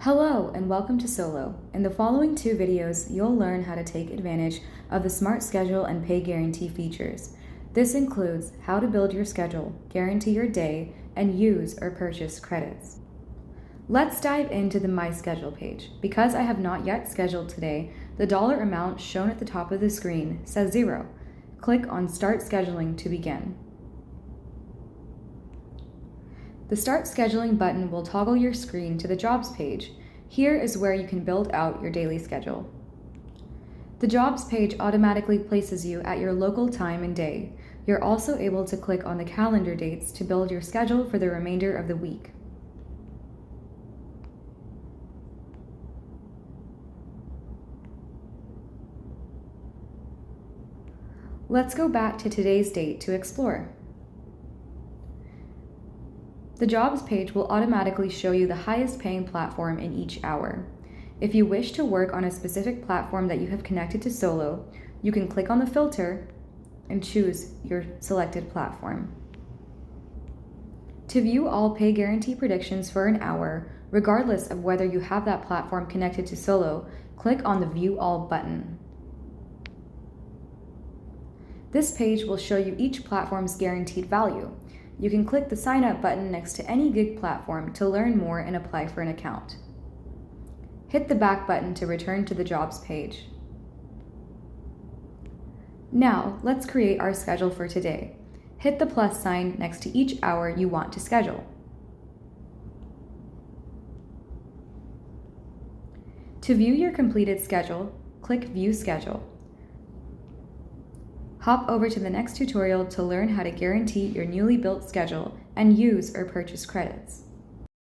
Hello and welcome to Solo. In the following two videos, you'll learn how to take advantage of the Smart Schedule and Pay Guarantee features. This includes how to build your schedule, guarantee your day, and use or purchase credits. Let's dive into the My Schedule page. Because I have not yet scheduled today, the dollar amount shown at the top of the screen says 0. Click on Start Scheduling to begin. The Start Scheduling button will toggle your screen to the Jobs page. Here is where you can build out your daily schedule. The Jobs page automatically places you at your local time and day. You're also able to click on the calendar dates to build your schedule for the remainder of the week. Let's go back to today's date to explore. The Jobs page will automatically show you the highest paying platform in each hour. If you wish to work on a specific platform that you have connected to Solo, you can click on the filter and choose your selected platform. To view all pay guarantee predictions for an hour, regardless of whether you have that platform connected to Solo, click on the View All button. This page will show you each platform's guaranteed value. You can click the Sign Up button next to any gig platform to learn more and apply for an account. Hit the Back button to return to the Jobs page. Now, let's create our schedule for today. Hit the plus sign next to each hour you want to schedule. To view your completed schedule, click View Schedule. Hop over to the next tutorial to learn how to guarantee your newly built schedule and use or purchase credits.